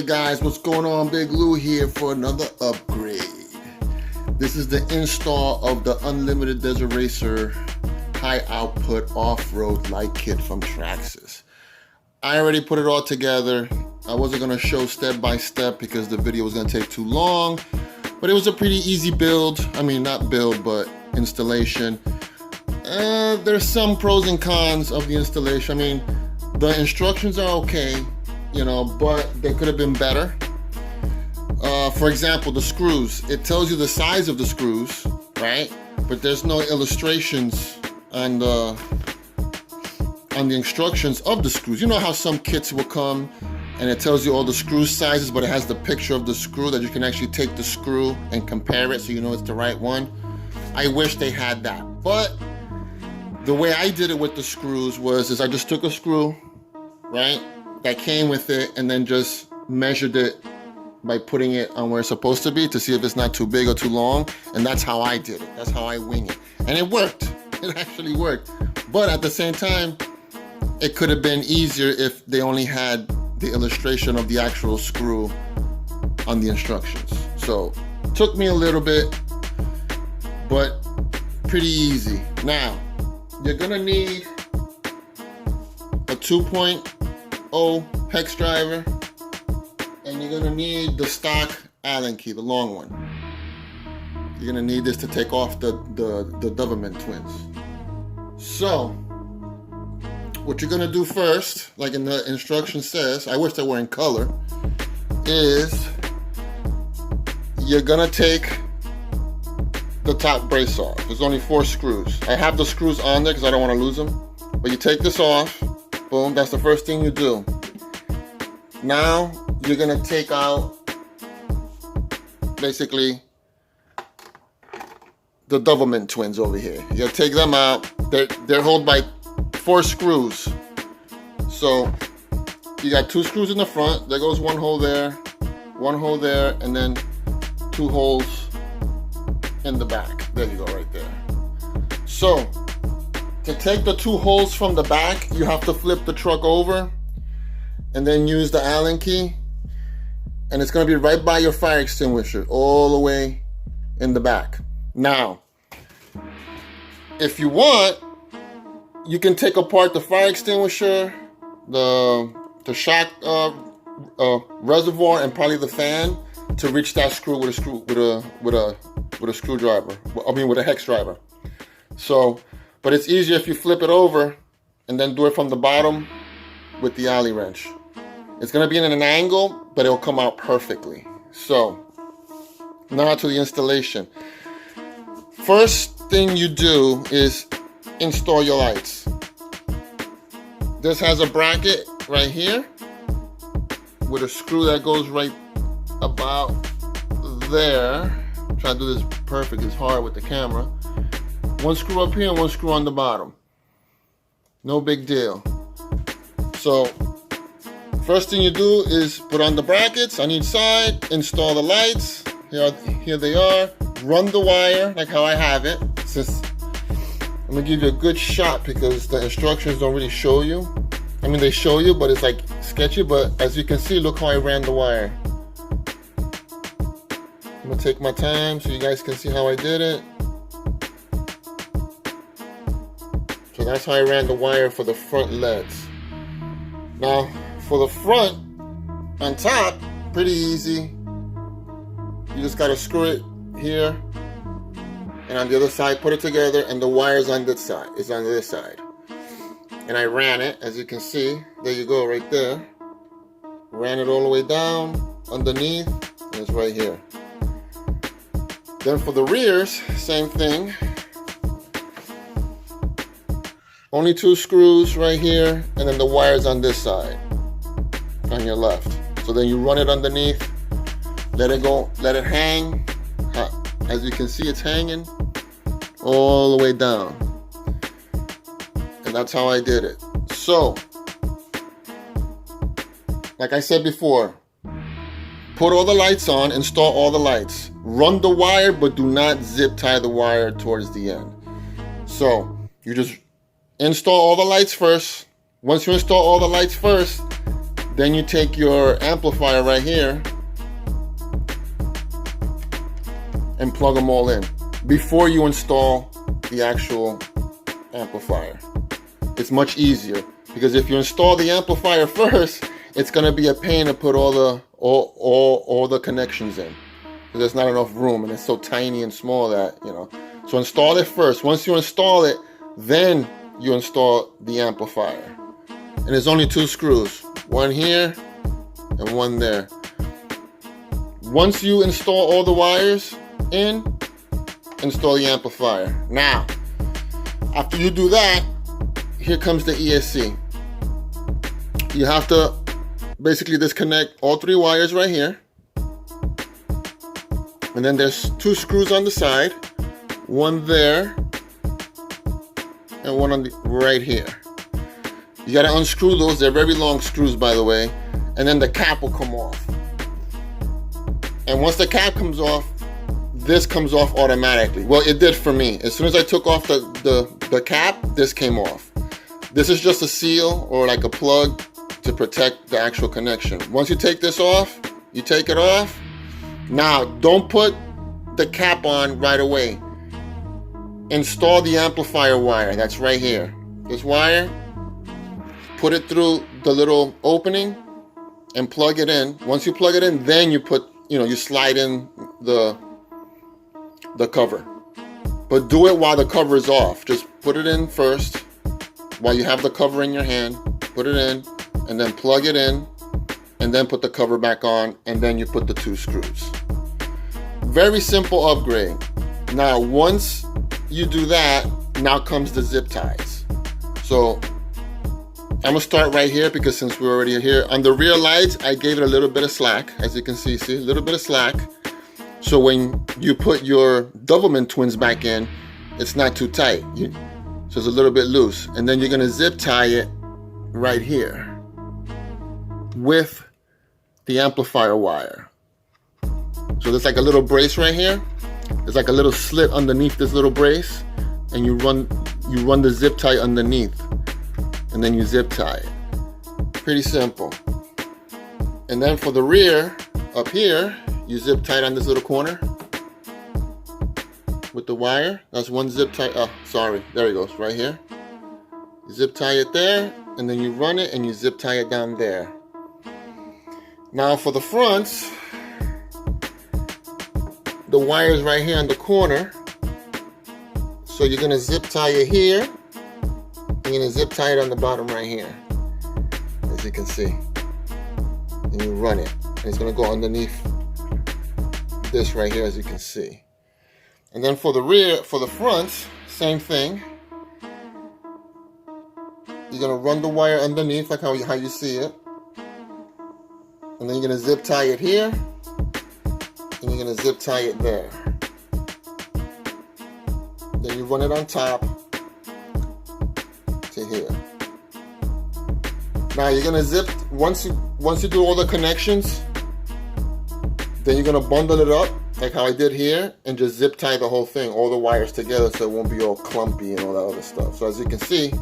Hey guys, what's going on? Big Lou here for another upgrade. This is the install of the Unlimited Desert Racer high output off-road light kit from Traxxas. I already put it all together. I wasn't going to show step by step because the video was going to take too long, but it was a pretty easy build. I mean, not build, but installation. There's some pros and cons of the installation. I mean, the instructions are okay, you know, but they could have been better. For example, the screws. It tells you the size of the screws, right? But there's no illustrations on the instructions of the screws. You know how some kits will come and it tells you all the screw sizes, but it has the picture of the screw that you can actually take the screw and compare it so you know it's the right one. I wish they had that. But the way I did it with the screws was I just took a screw, right, that came with it, and then just measured it by putting it on where it's supposed to be to see if it's not too big or too long. And that's how I did it. That's how I wing it. And it worked. It actually worked. But at the same time, it could have been easier if they only had the illustration of the actual screw on the instructions. So took me a little bit, but pretty easy. Now, you're gonna need a 2.0 hex driver, and you're gonna need the stock Allen key, the long one. You're gonna need this to take off the Doberman twins. So, what you're gonna do first, like in the instruction says, I wish they were in color, is you're gonna take the top brace off. There's only 4 screws. I have the screws on there because I don't want to lose them. But you take this off, boom, that's the first thing you do. Now you're gonna take out basically the Doberman twins over here. You gotta take them out. They're held by 4 screws. So you got 2 screws in the front. There goes one hole there, and then 2 holes in the back. There you go, right there. So to take the 2 holes from the back, you have to flip the truck over and then use the Allen key, and it's going to be right by your fire extinguisher, all the way in the back. Now, if you want, you can take apart the fire extinguisher, the shock reservoir, and probably the fan to reach that screw with a screwdriver. I mean, with a hex driver. So, but it's easier if you flip it over and then do it from the bottom with the Allen wrench. It's gonna be in an angle, but it'll come out perfectly. So, now to the installation. First thing you do is install your lights. This has a bracket right here with a screw that goes right about there. I'm trying to do this perfect. It's hard with the camera. 1 screw up here and 1 screw on the bottom. No big deal. So first thing you do is put on the brackets on each side, install the lights. Here they are. Run the wire like how I have it. I'm gonna give you a good shot because the instructions don't really show you. I mean, they show you, but it's like sketchy. But as you can see, look how I ran the wire. I'm gonna take my time so you guys can see how I did it. So that's how I ran the wire for the front leads. Now, for the front, on top, pretty easy. You just gotta screw it here, and on the other side, put it together, and the wire's on this side. It's on this side. And I ran it, as you can see. There you go, right there. Ran it all the way down, underneath, and it's right here. Then for the rears, same thing. Only 2 screws right here, and then the wire's on this side, on your left. So then you run it underneath, let it go, let it hang. As you can see, it's hanging all the way down. And that's how I did it. So, like I said before, put all the lights on, install all the lights. Run the wire, but do not zip tie the wire towards the end. So, you just install all the lights first. Once you install all the lights first, Then you take your amplifier right here and plug them all in before you install the actual amplifier. It's much easier, because if you install the amplifier first, it's going to be a pain to put all the connections in. There's not enough room, and it's so tiny and small that, you know. So install it first. Once you install it, then you install the amplifier. And there's only 2 screws, one here and one there. Once you install all the wires in, install the amplifier. Now, after you do that, here comes the ESC. You have to basically disconnect all 3 wires right here. And then there's 2 screws on the side, one there and one on the right here. You gotta unscrew those. They're very long screws, by the way. And then the cap will come off. And once the cap comes off, this comes off automatically. Well, it did for me. As soon as I took off the cap, this came off. This is just a seal or like a plug to protect the actual connection. Once you take this off, you take it off. Now, don't put the cap on right away. Install the amplifier wire. That's right here. This wire, put it through the little opening and plug it in. Once you plug it in, then you put, you slide in the cover. But do it while the cover is off. Just put it in first while you have the cover in your hand. Put it in and then plug it in and then put the cover back on, and then you put the 2 screws. Very simple upgrade. Now, once you do that, now comes the zip ties. So I'm gonna start right here, because since we're already here, on the rear lights, I gave it a little bit of slack. As you can see, a little bit of slack. So when you put your Doublemint twins back in, it's not too tight. So it's a little bit loose. And then you're gonna zip tie it right here with the amplifier wire. So there's like a little brace right here. There's like a little slit underneath this little brace, and you run the zip tie underneath, and then you zip tie it. Pretty simple. And then for the rear, up here, you zip tie it on this little corner with the wire. That's one zip tie. Oh, sorry. There it goes, right here. You zip tie it there, and then you run it and you zip tie it down there. Now for the fronts, the wire is right here on the corner. So you're gonna zip tie it here. You're gonna zip tie it on the bottom right here, as you can see. And you run it. And it's gonna go underneath this right here, as you can see. And then for the fronts, same thing. You're gonna run the wire underneath, like how you see it. And then you're gonna zip tie it here. And you're gonna zip tie it there. Then you run it on top to here. Now you're gonna zip, once you do all the connections, then you're gonna bundle it up like how I did here, and just zip tie the whole thing, all the wires together, so it won't be all clumpy and all that other stuff. So as you can see,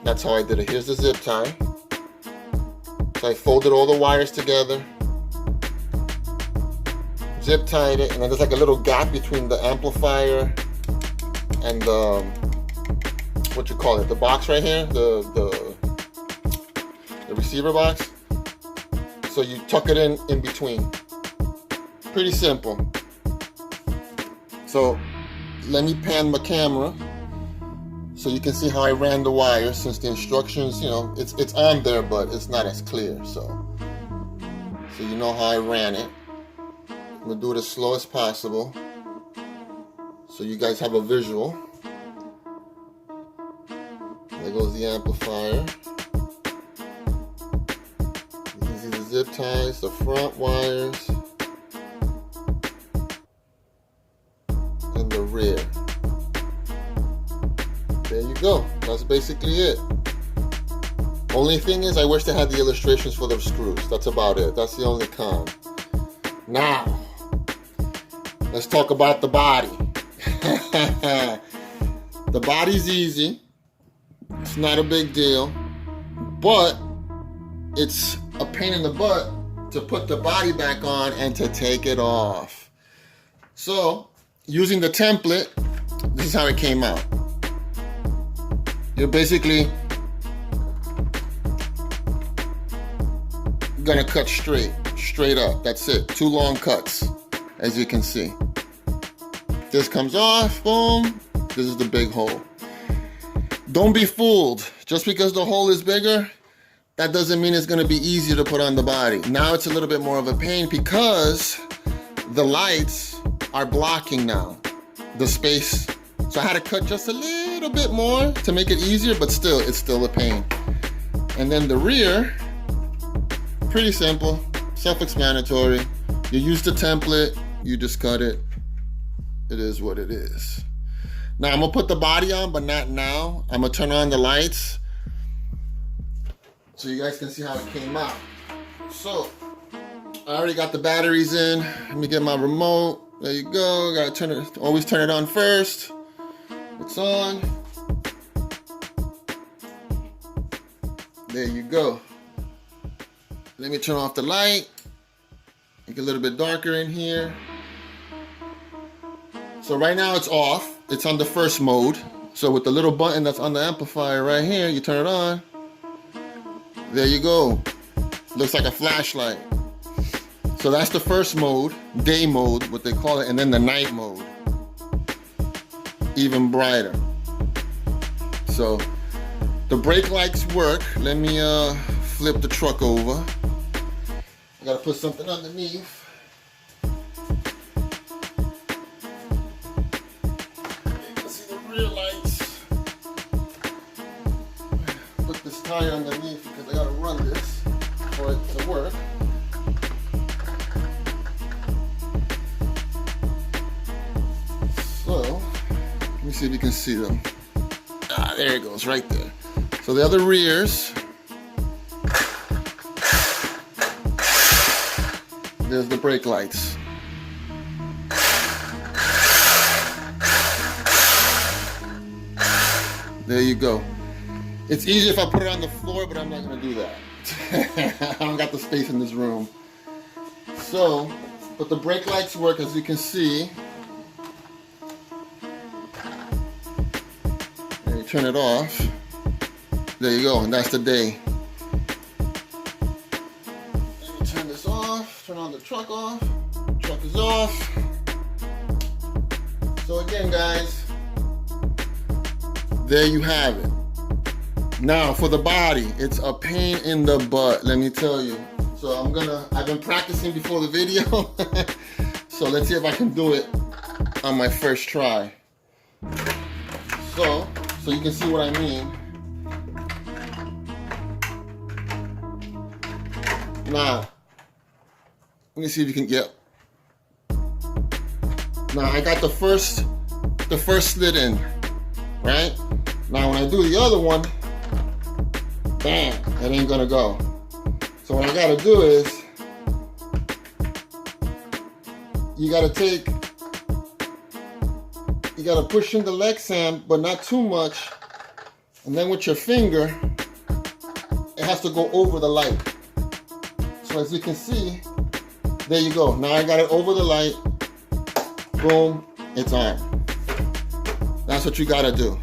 that's how I did it. Here's the zip tie. So I folded all the wires together, zip tied it, and then there's like a little gap between the amplifier and the, what you call it, the box right here, the receiver box. So you tuck it in between. Pretty simple. So let me pan my camera so you can see how I ran the wire, since the instructions, it's on there, but it's not as clear. So you know how I ran it. I'm gonna do it as slow as possible so you guys have a visual. There goes the amplifier. You can see the zip ties, the front wires, and the rear. There you go. That's basically it. Only thing is, I wish they had the illustrations for the screws. That's about it. That's the only con. Now, let's talk about the body. The body's easy. It's not a big deal. But it's a pain in the butt to put the body back on and to take it off. So, using the template, this is how it came out. You're basically gonna cut straight up. That's it. 2 long cuts, as you can see. This comes off, boom. This is the big hole. Don't be fooled. Just because the hole is bigger, that doesn't mean it's gonna be easier to put on the body. Now it's a little bit more of a pain because the lights are blocking now the space. So I had to cut just a little bit more to make it easier, but still, it's still a pain. And then the rear, pretty simple, self-explanatory. You use the template, you just cut it. It is what it is. Now I'm gonna put the body on, but not now. I'm gonna turn on the lights so you guys can see how it came out. So, I already got the batteries in. Let me get my remote. There you go. Gotta turn it, always turn it on first. It's on. There you go. Let me turn off the light. Make it a little bit darker in here. So right now it's off. It's on the first mode. So with the little button that's on the amplifier right here, you turn it on. There you go. Looks like a flashlight. So that's the first mode, day mode, what they call it, and then the night mode. Even brighter. So the brake lights work. Let me flip the truck over. I gotta put something underneath. You can see the rear lights. Put this tire underneath because I gotta run this for it to work. So, let me see if you can see them. Ah, there it goes, right there. So the other rears, there's the brake lights. There you go. It's easier if I put it on the floor, but I'm not gonna do that. I don't got the space in this room. So, but the brake lights work, as you can see. And you turn it off. There you go, and that's the day. Let me turn this off, turn on the truck off. Truck is off. So again, guys, there you have it. Now for the body, it's a pain in the butt, let me tell you. So I've been practicing before the video. So let's see if I can do it on my first try. So you can see what I mean. Now, let me see if you can get. Now I got the first slit in, right? Now when I do the other one, bam, it ain't gonna go. So what I gotta do is, you gotta push in the Lexan, but not too much. And then with your finger, it has to go over the light. So as you can see, there you go. Now I got it over the light. Boom, it's on. That's what you gotta do.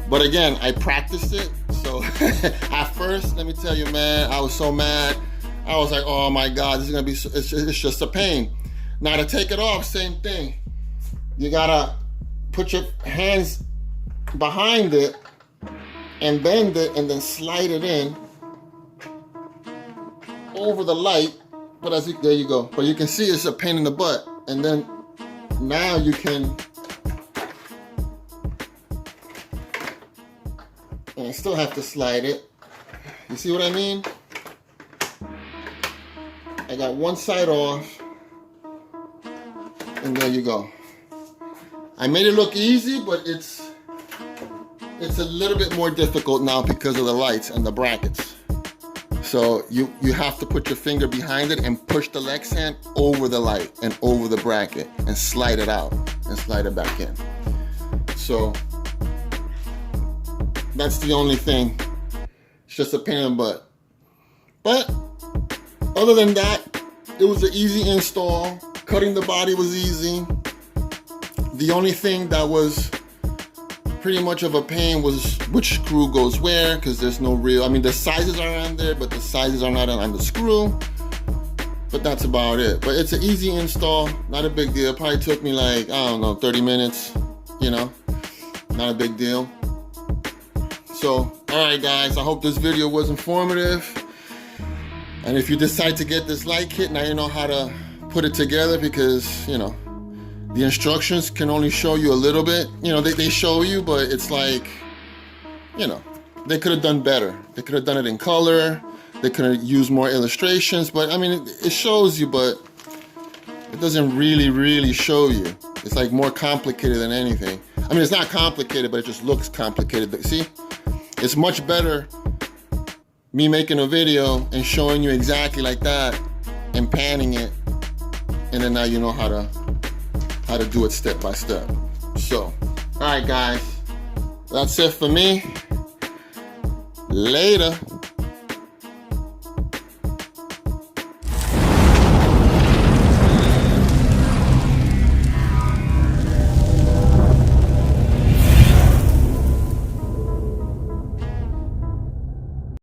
But again, I practiced it. So at first, let me tell you, man, I was so mad. I was like, oh my God, this is gonna be, it's just a pain. Now to take it off, same thing. You gotta put your hands behind it and bend it and then slide it in over the light. But there you go. But you can see it's a pain in the butt. And then now you can, and I still have to slide it. You see what I mean? I got one side off, and there you go. I made it look easy, but it's a little bit more difficult now because of the lights and the brackets. So you have to put your finger behind it and push the Lexan over the light and over the bracket and slide it out and slide it back in. So that's the only thing. It's just a pain in the butt. But other than that, it was an easy install. Cutting the body was easy. The only thing that was pretty much of a pain was which screw goes where, because there's no real, I mean, the sizes are on there, but the sizes are not on the screw. But that's about it. But it's an easy install, not a big deal. It probably took me like, I don't know, 30 minutes, you know, not a big deal. So, all right, guys, I hope this video was informative. And if you decide to get this light kit, now you know how to put it together, because, you know, the instructions can only show you a little bit. You know, they show you, but it's like, you know, they could have done better. They could have done it in color. They could have used more illustrations. But, I mean, it shows you, but it doesn't really show you. It's like more complicated than anything. I mean, it's not complicated, but it just looks complicated. But see, it's much better me making a video and showing you exactly like that and panning it, and then now you know how to do it step by step. So, all right, guys, that's it for me. Later.